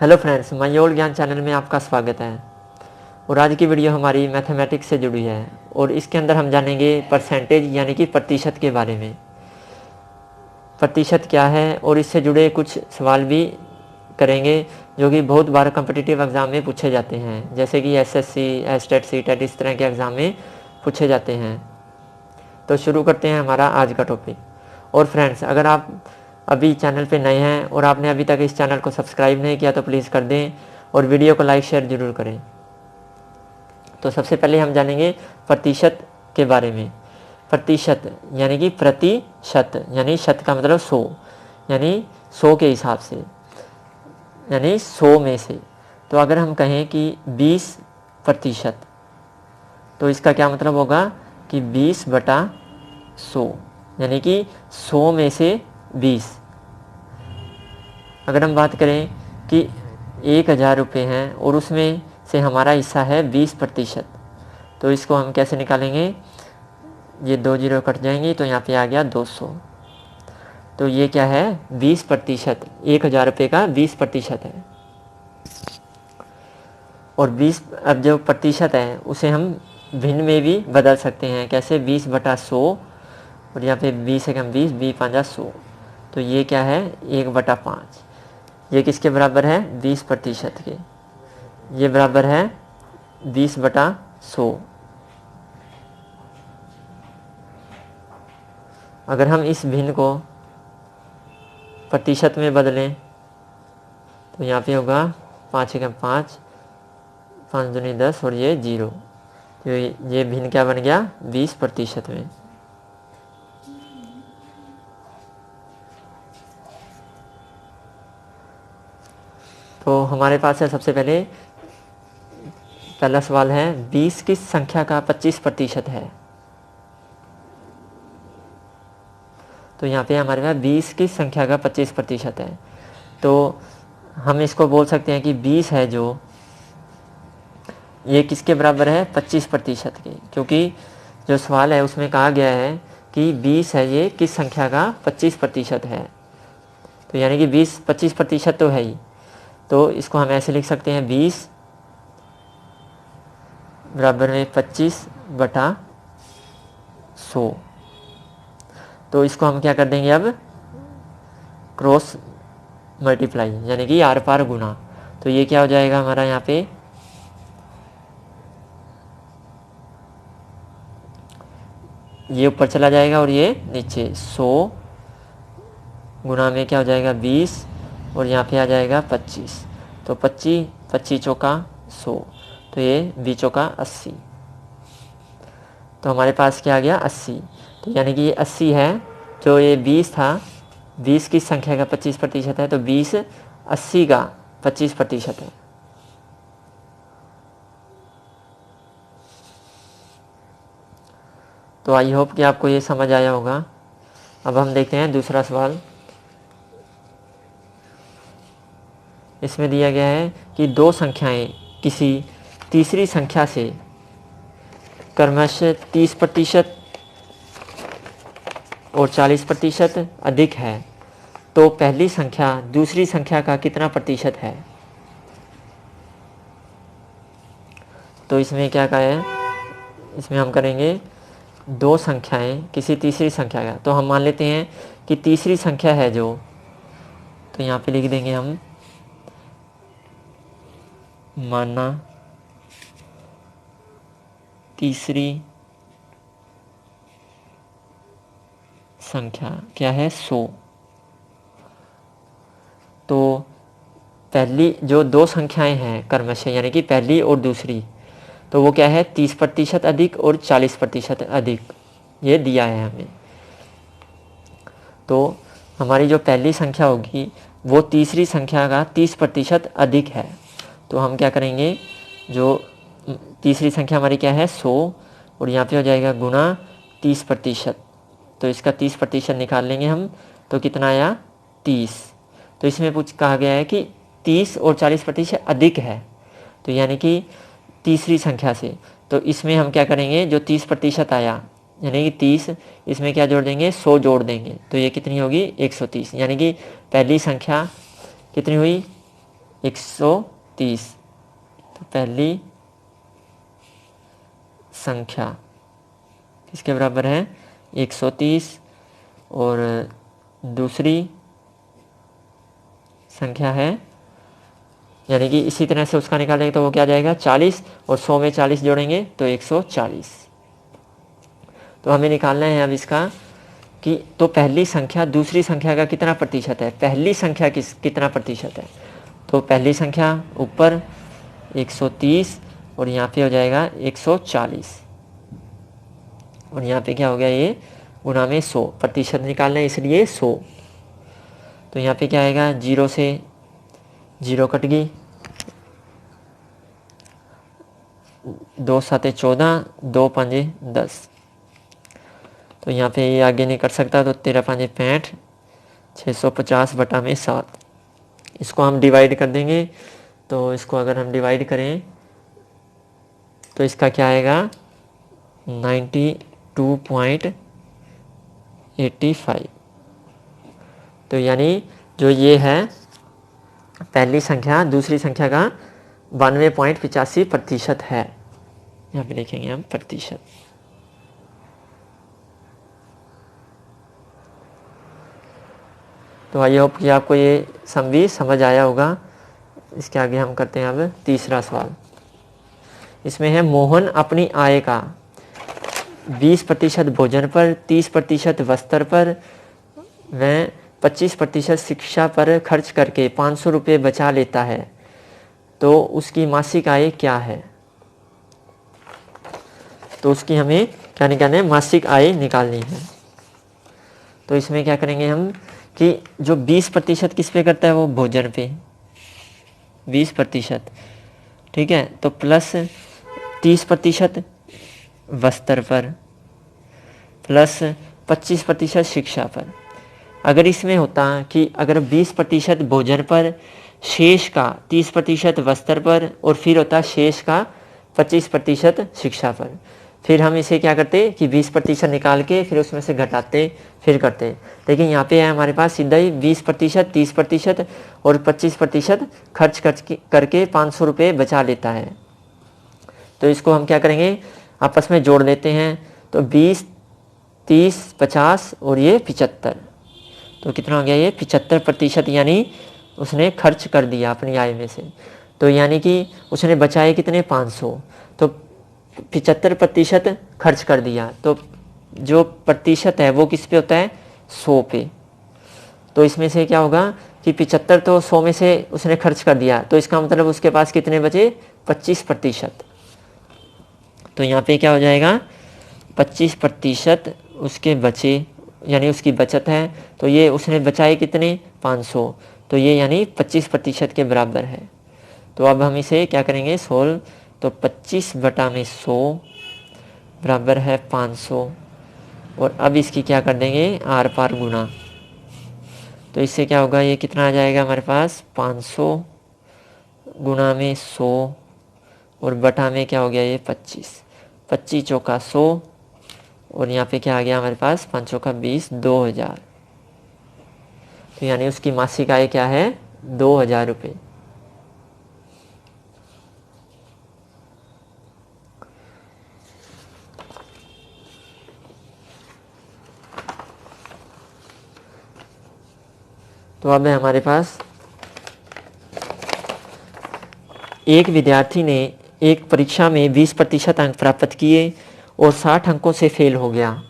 Hello friends, मयूर ज्ञान channel में आपका स्वागत है। और आज की वीडियो हमारी मैथमेटिक्स से जुड़ी है और इसके अंदर हम जानेंगे परसेंटेज यानी कि प्रतिशत के बारे में। प्रतिशत क्या है और इससे जुड़े कुछ सवाल भी करेंगे जो कि बहुत बार कम्पिटिटिव एग्ज़ाम में पूछे जाते हैं, जैसे कि एसएससी, एस्टेट, सीटेट, इस तरह के एग्ज़ाम में पूछे जाते हैं। तो शुरू करते हैं हमारा आज का टॉपिक। और फ्रेंड्स, अगर आप अभी चैनल पे नए हैं और आपने अभी तक इस चैनल को सब्सक्राइब नहीं किया तो प्लीज़ कर दें और वीडियो को लाइक शेयर ज़रूर करें। तो सबसे पहले हम जानेंगे प्रतिशत के बारे में। प्रतिशत यानी कि प्रतिशत, यानी शत का मतलब 100, यानी 100 के हिसाब से, यानी 100 में से। तो अगर हम कहें कि 20%, तो इसका क्या मतलब होगा कि 20/100, यानी कि 100 में से 20। अगर हम बात करें कि 1000 रुपये हैं और उसमें से हमारा हिस्सा है 20%, तो इसको हम कैसे निकालेंगे? ये 2 जीरो कट जाएंगी तो यहाँ पे आ गया 200। तो ये क्या है? 20%। 1000 रुपये का 20% है। और 20, अब जो प्रतिशत है उसे हम भिन्न में भी बदल सकते हैं। कैसे? 20/100, और यहाँ पे 20 से कम 20, 20×5 तो ये क्या है? 1/5। ये किसके बराबर है? 20% के। ये बराबर है 20/100। अगर हम इस भिन्न को प्रतिशत में बदलें तो यहाँ पे होगा 5 से कम 5, 5 दूनी 10 और ये 0। तो ये भिन्न क्या बन गया? 20% में। तो हमारे पास है सबसे पहला सवाल है, 20 किस संख्या का 25% है? तो यहाँ पे हमारे पास 20 किस संख्या का 25% है। तो हम इसको बोल सकते हैं कि 20 है जो, ये किसके बराबर है? 25% के, क्योंकि जो सवाल है उसमें कहा गया है कि 20 है, ये किस संख्या का 25% है। तो यानी कि 25% तो है ही। तो इसको हम ऐसे लिख सकते हैं, 20 बराबर में 25/100। तो इसको हम क्या कर देंगे अब? क्रॉस मल्टीप्लाई, यानी कि आर पार गुना। तो ये क्या हो जाएगा हमारा? यहाँ पे ये ऊपर चला जाएगा और ये नीचे। 100 गुना में क्या हो जाएगा? 20, और यहाँ पे आ जाएगा 25। तो 25, 25 चौका 100, तो ये 20 चौका 80। तो हमारे पास क्या आ गया? 80। तो यानी कि ये 80 है, जो ये 20 था, 20 की संख्या का 25% है, तो 20 80 का 25% है। तो आई होप कि आपको ये समझ आया होगा। अब हम देखते हैं दूसरा सवाल। इसमें दिया गया है कि दो संख्याएं किसी तीसरी संख्या से क्रमशः 30% और 40% अधिक है, तो पहली संख्या दूसरी संख्या का कितना प्रतिशत है? तो इसमें क्या कहा है? इसमें हम करेंगे दो संख्याएं किसी तीसरी संख्या का। तो हम मान लेते हैं कि तीसरी संख्या है जो, तो यहाँ पे लिख देंगे हम, माना तीसरी संख्या क्या है? 100। तो पहली जो दो संख्याएं हैं क्रमशः, यानी कि पहली और दूसरी, तो वो क्या है? 30% अधिक और 40% अधिक, ये दिया है हमें। तो हमारी जो पहली संख्या होगी वो तीसरी संख्या का 30% अधिक है। तो हम क्या करेंगे? जो तीसरी संख्या हमारी क्या है? 100, और यहाँ पे हो जाएगा गुना 30%। तो इसका 30% निकाल लेंगे हम, तो कितना आया? 30। तो इसमें कहा गया है कि 30 और 40% अधिक है, तो यानी कि तीसरी संख्या से। तो इसमें हम क्या करेंगे? जो 30% आया, यानी कि 30, इसमें क्या जोड़ देंगे? 100 जोड़ देंगे, तो ये कितनी होगी? 130। यानी कि पहली संख्या कितनी हुई? 130। तो पहली संख्या किसके बराबर है 130 और दूसरी संख्या है, यानी कि इसी तरह से उसका निकालेंगे तो वो क्या जाएगा 40 और 100 में 40 जोड़ेंगे तो 140। तो हमें निकालना है अब इसका कि तो पहली संख्या दूसरी संख्या का कितना प्रतिशत है, पहली संख्या कितना प्रतिशत है। तो पहली संख्या ऊपर 130 और यहाँ पे हो जाएगा 140 और यहाँ पे क्या हो गया ये गुना में 100, प्रतिशत निकालना है इसलिए 100। तो यहाँ पे क्या आएगा 0 से 0 कट गई, 2 7 14, 2 5 10। तो यहाँ पे ये आगे नहीं कर सकता तो 13 5 65, 650 बटा में 7। इसको हम डिवाइड कर देंगे। तो इसको अगर हम डिवाइड करें तो इसका क्या आएगा 92.85। तो यानी जो ये है पहली संख्या दूसरी संख्या का 92.85% है। यहाँ पे लिखेंगे हम प्रतिशत। तो आई होप कि आपको ये सम भी समझ आया होगा। इसके आगे हम करते हैं अब तीसरा सवाल। इसमें है मोहन अपनी आय का 20% भोजन पर, 30% वस्त्र पर व 25% शिक्षा पर खर्च करके 500 रुपये बचा लेता है, तो उसकी मासिक आय क्या है। तो उसकी हमें क्या निकालना है, मासिक आय निकालनी है। तो इसमें क्या करेंगे हम कि जो 20% किस पे करता है वो भोजन पे 20%, ठीक है। तो प्लस 30% वस्त्र पर प्लस 25% शिक्षा पर। अगर इसमें होता कि अगर 20% भोजन पर, शेष का 30% वस्त्र पर और फिर होता शेष का 25% शिक्षा पर, फिर हम इसे क्या करते कि 20% निकाल के फिर उसमें से घटाते फिर करते। लेकिन यहाँ पे है हमारे पास सीधा ही 20%, 30% और 25% खर्च करके 500 रुपये बचा लेता है। तो इसको हम क्या करेंगे आपस में जोड़ लेते हैं। तो 20, 30, 50 और ये 75। तो कितना हो गया ये 75%, यानी उसने खर्च कर दिया अपनी आय में से। तो यानी कि उसने बचाए कितने 500, तो 75% खर्च कर दिया। तो जो प्रतिशत है वो किस पे होता है 100 पे। तो इसमें से क्या होगा कि 75 तो 100 में से उसने खर्च कर दिया, तो इसका मतलब उसके पास कितने बचे 25%। तो यहाँ पे क्या हो जाएगा 25% उसके बचे, यानी उसकी बचत है। तो ये उसने बचाए कितने 500, तो ये यानी 25% के बराबर है। तो अब हम इसे क्या करेंगे सोल्व। तो 25 बटा में 100 बराबर है 500 और अब इसकी क्या कर देंगे आर पार गुना। तो इससे क्या होगा ये कितना आ जाएगा हमारे पास 500 गुना में 100 और बटा में क्या हो गया ये 25 चौका 100 और यहाँ पे क्या आ गया हमारे पास 5 चौका 20, 2000। तो यानी उसकी मासिक आय क्या है 2000 रुपये। तो अब है हमारे पास एक विद्यार्थी ने एक परीक्षा में 20% अंक प्राप्त किए और 60 अंकों से फेल हो गया,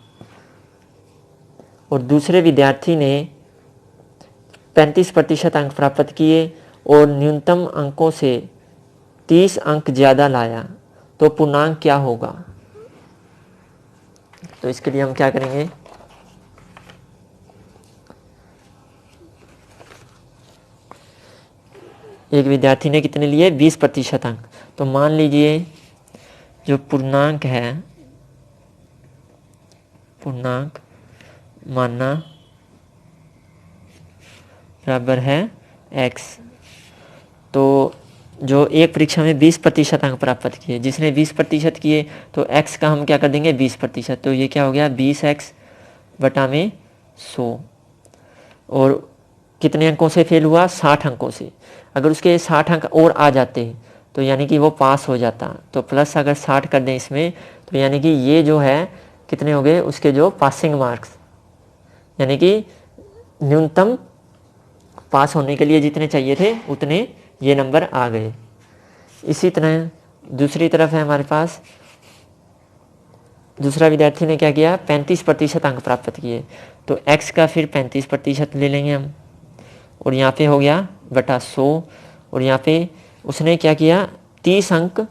और दूसरे विद्यार्थी ने 35% अंक प्राप्त किए और न्यूनतम अंकों से 30 अंक ज़्यादा लाया, तो पूर्णांक क्या होगा। तो इसके लिए हम क्या करेंगे एक विद्यार्थी ने कितने लिए 20% अंक। तो मान लीजिए जो पूर्णांक है, पूर्णांक मानना बराबर है x। तो जो एक परीक्षा में 20% अंक प्राप्त किए, जिसने 20% किए, तो x का हम क्या कर देंगे 20%। तो ये क्या हो गया 20x बटा में 100 और कितने अंकों से फेल हुआ, 60 अंकों से। अगर उसके 60 अंक और आ जाते तो यानी कि वो पास हो जाता। तो प्लस अगर 60 कर दें इसमें, तो यानी कि ये जो है कितने हो गए उसके जो पासिंग मार्क्स, यानी कि न्यूनतम पास होने के लिए जितने चाहिए थे उतने ये नंबर आ गए। इसी तरह दूसरी तरफ है हमारे पास, दूसरा विद्यार्थी ने क्या किया, 35% अंक प्राप्त किए। तो x का फिर 35% ले लेंगे हम, और यहाँ पे हो गया बटा 100, और यहाँ पे उसने क्या किया, 30 अंक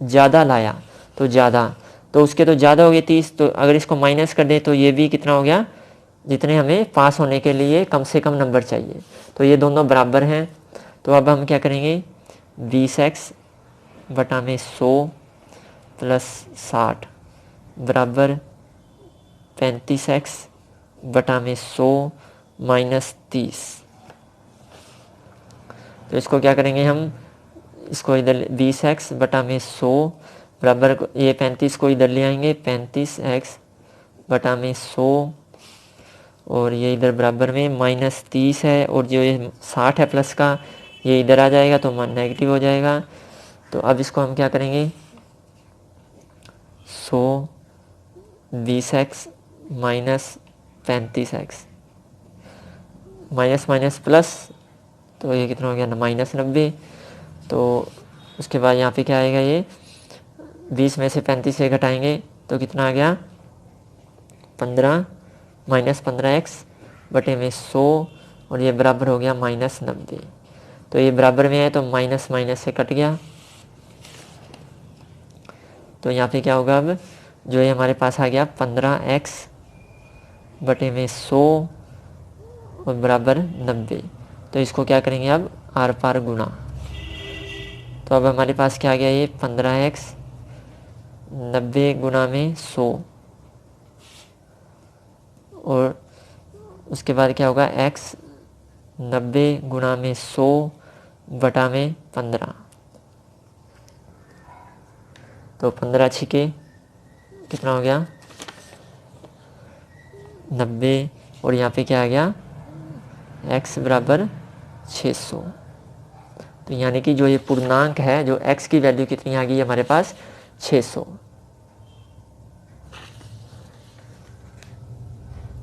ज़्यादा लाया, तो ज़्यादा, तो उसके तो ज़्यादा हो गए 30, तो अगर इसको माइनस कर दे तो ये भी कितना हो गया, जितने हमें पास होने के लिए कम से कम नंबर चाहिए। तो ये दोनों बराबर हैं। तो अब हम क्या करेंगे, 20x बटा में 100 प्लस 60 बराबर 35x बटा में 100 माइनस 30। तो इसको क्या करेंगे हम, इसको इधर 20x बटा में 100 बराबर, ये 35 को इधर ले आएंगे, 35x बटा में 100, और ये इधर बराबर में माइनस 30 है, और जो ये 60 है प्लस का, ये इधर आ जाएगा तो नेगेटिव हो जाएगा। तो अब इसको हम क्या करेंगे, 100 20x minus 35x, minus minus plus, तो ये कितना हो गया ना, -90। तो उसके बाद यहाँ पे क्या आएगा, ये 20 में से 35 से घटाएंगे तो कितना आ गया, 15 माइनस 15x बटे में 100, और ये बराबर हो गया -90। तो ये बराबर में है तो माइनस माइनस से कट गया। तो यहाँ पे क्या होगा, अब जो ये हमारे पास आ गया 15x बटे में 100 और बराबर 90। तो इसको क्या करेंगे अब, आर पार गुणा। तो अब हमारे पास क्या आ गया, ये 15x 90 गुणा में 100, और उसके बाद क्या होगा, x 90 गुणा में 100 बटा में 15। तो 15 छिके कितना हो गया, 90, और यहाँ पे क्या आ गया, x बराबर 600। तो यानी कि जो ये पूर्णांक है, जो x की वैल्यू कितनी आ गई हमारे पास, 600।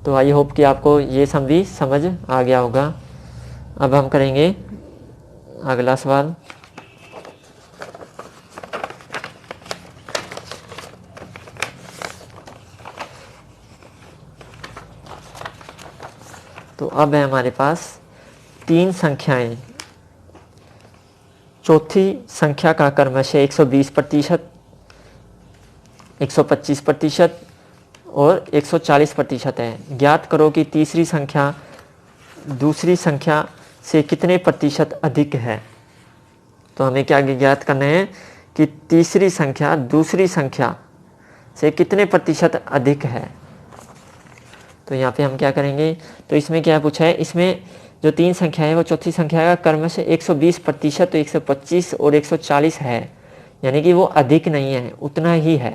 तो आई होप कि आपको ये सम भी समझ आ गया होगा। अब हम करेंगे अगला सवाल। तो अब है हमारे पास 3 संख्याएं, चौथी संख्या का क्रमशः 120%, 125% और 140% है। ज्ञात करो कि तीसरी संख्या दूसरी संख्या से कितने प्रतिशत अधिक है। तो हमें क्या ज्ञात करना है कि तीसरी संख्या दूसरी संख्या से कितने प्रतिशत अधिक है। तो यहाँ पे हम क्या करेंगे, तो इसमें क्या पूछा है, इसमें जो 3 संख्या है वो चौथी संख्या का क्रमशः 120%, तो 125 और 140 है, यानी कि वो अधिक नहीं है, उतना ही है,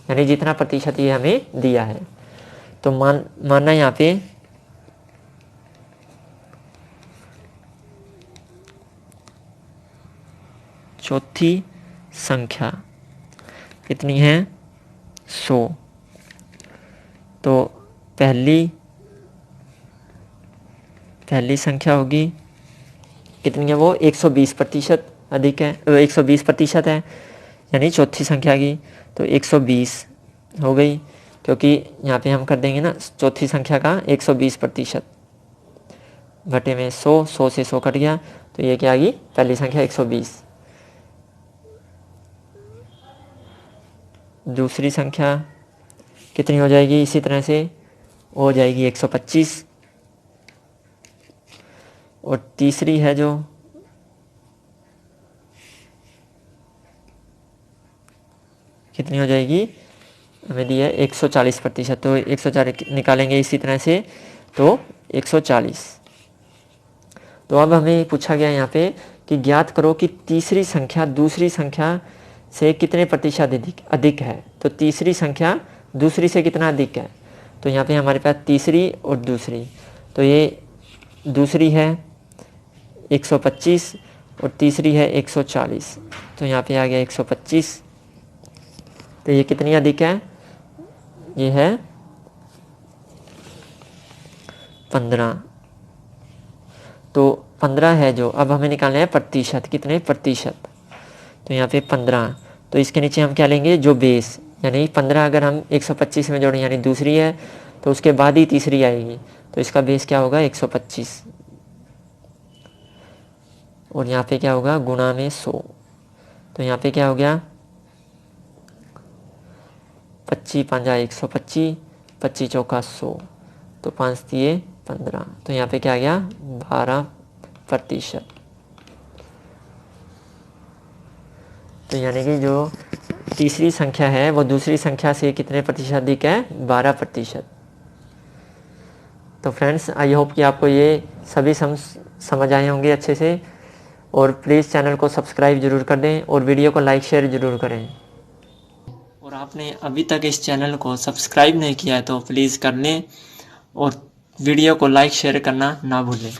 यानी जितना प्रतिशत ये हमें दिया है। तो मानना यहाँ पे चौथी संख्या कितनी है, 100। तो पहली संख्या होगी कितनी है, वो 120% अधिक है, 120% है, यानी चौथी संख्या की। तो 120 हो गई, क्योंकि यहाँ पे हम कर देंगे ना चौथी संख्या का 120% बटे में 100, 100 से 100 कट गया, तो ये क्या आ गई, पहली संख्या 120। दूसरी संख्या कितनी हो जाएगी, इसी तरह से हो जाएगी 125, और तीसरी है जो कितनी हो जाएगी, हमें दिया है 140%, तो 140 निकालेंगे इसी तरह से, तो 140। तो अब हमें पूछा गया यहाँ पे कि ज्ञात करो कि तीसरी संख्या दूसरी संख्या से कितने प्रतिशत अधिक है। तो तीसरी संख्या दूसरी से कितना अधिक है, तो यहाँ पे हमारे पास तीसरी और दूसरी, तो ये दूसरी है 125 और तीसरी है 140। तो यहाँ पे आ गया 125। तो ये कितनी अधिक है? ये है 15। तो 15 है जो, अब हमें निकालना है प्रतिशत, कितने प्रतिशत। तो यहाँ पे 15, तो इसके नीचे हम क्या लेंगे? जो बेस, यानी 15 अगर हम 125 में जोड़ें यानी दूसरी है तो उसके बाद ही तीसरी आएगी, तो इसका बेस क्या होगा? 125। और यहाँ पे क्या होगा? गुणा में 100। तो यहाँ पे क्या हो गया? 25 पंजा 125, 25 चौका 100, तो 5 दिए 15। तो यहाँ पे क्या आ गया? 12%। तो यानी कि जो तीसरी संख्या है वो दूसरी संख्या से कितने प्रतिशत अधिक है? 12%। तो फ्रेंड्स, आई होप कि आपको ये सभी समझ आए होंगे अच्छे से। और प्लीज़ चैनल को सब्सक्राइब ज़रूर कर दें और वीडियो को लाइक शेयर ज़रूर करें। और आपने अभी तक इस चैनल को सब्सक्राइब नहीं किया है तो प्लीज़ कर लें और वीडियो को लाइक शेयर करना ना भूलें।